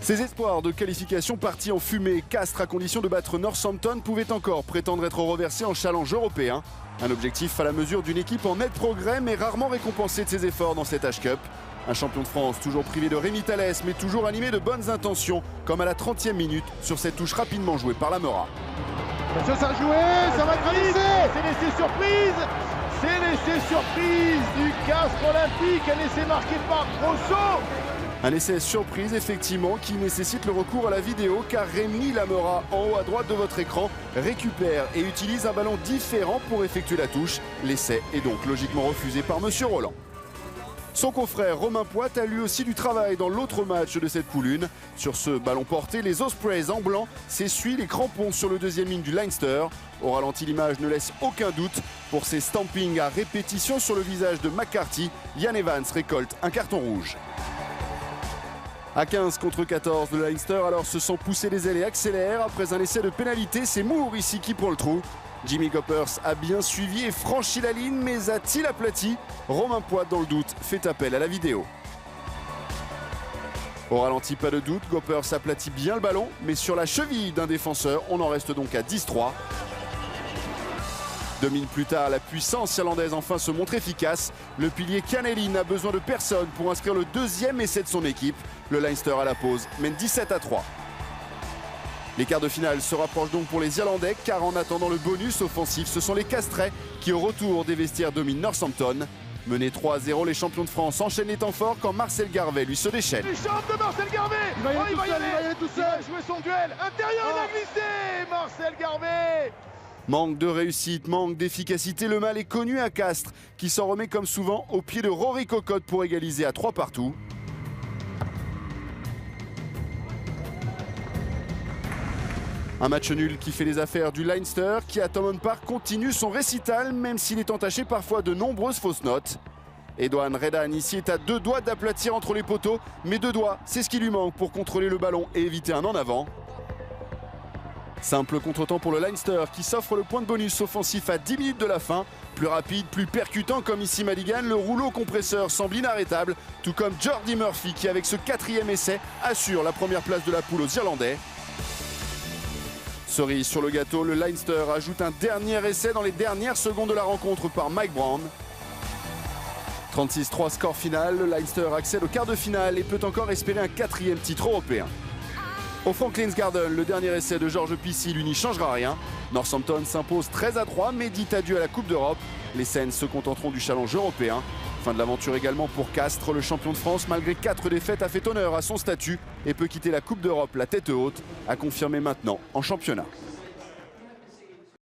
Ces espoirs de qualification partis en fumée, Castres, à condition de battre Northampton, pouvaient encore prétendre être reversés en challenge européen. Un objectif à la mesure d'une équipe en net progrès, mais rarement récompensée de ses efforts dans cette H-Cup. Un champion de France toujours privé de Rémi Thalès, mais toujours animé de bonnes intentions, comme à la 30e minute sur cette touche rapidement jouée par Lamora. Attention, ça a joué, ça va être l'essai. C'est l'essai surprise. C'est l'essai surprise du Castres Olympique, un essai marqué par Grosso. Un essai surprise, effectivement, qui nécessite le recours à la vidéo, car Rémi Lamora, en haut à droite de votre écran, récupère et utilise un ballon différent pour effectuer la touche. L'essai est donc logiquement refusé par Monsieur Roland. Son confrère Romain Poit a lui aussi du travail dans l'autre match de cette poule 1. Sur ce ballon porté, les Ospreys en blanc s'essuient les crampons sur le deuxième ligne du Leinster. Au ralenti, l'image ne laisse aucun doute. Pour ses stampings à répétition sur le visage de McCarthy, Yann Evans récolte un carton rouge. À 15 contre 14, le Leinster alors se sent pousser les ailes et accélère. Après un essai de pénalité, c'est Moore ici qui prend le trou. Jimmy Goppers a bien suivi et franchi la ligne, mais a-t-il aplati? Romain Poit, dans le doute, fait appel à la vidéo. Au ralenti, pas de doute, Goppers aplatit bien le ballon, mais sur la cheville d'un défenseur, on en reste donc à 10-3. 2 minutes plus tard, la puissance irlandaise enfin se montre efficace. Le pilier Canelli n'a besoin de personne pour inscrire le deuxième essai de son équipe. Le Leinster à la pause mène 17-3. Les quarts de finale se rapprochent donc pour les Irlandais, car en attendant le bonus offensif, ce sont les Castrais qui au retour des vestiaires dominent Northampton. Menés 3-0, les champions de France enchaînent les temps forts quand Marcel Garvet lui se déchaîne. Il chambre de Marcel Garvet. Il va y aller tout seul. Il va jouer son duel. Intérieur, il a glissé. Marcel Garvet. Manque de réussite, manque d'efficacité, le mal est connu à Castres, qui s'en remet comme souvent au pied de Rory Cocotte pour égaliser à 3 partout. Un match nul qui fait les affaires du Leinster, qui à Thomond Park continue son récital, même s'il est entaché parfois de nombreuses fausses notes. Edouard Redan ici est à 2 doigts d'aplatir entre les poteaux, mais 2 doigts, c'est ce qui lui manque pour contrôler le ballon et éviter un en avant. Simple contretemps pour le Leinster qui s'offre le point de bonus offensif à 10 minutes de la fin. Plus rapide, plus percutant comme ici Madigan, le rouleau compresseur semble inarrêtable, tout comme Jordi Murphy qui avec ce 4e essai assure la première place de la poule aux Irlandais. Cerise sur le gâteau, le Leinster ajoute un dernier essai dans les dernières secondes de la rencontre par Mike Brown. 36-3 score final, le Leinster accède au quart de finale et peut encore espérer un 4e titre européen. Au Franklin's Garden, le dernier essai de Georges Pissy lui n'y changera rien. Northampton s'impose 13-3 mais dit adieu à la Coupe d'Europe. Les Sens se contenteront du challenge européen. Fin de l'aventure également pour Castres, le champion de France, malgré 4 défaites, a fait honneur à son statut et peut quitter la Coupe d'Europe la tête haute, à confirmer maintenant en championnat.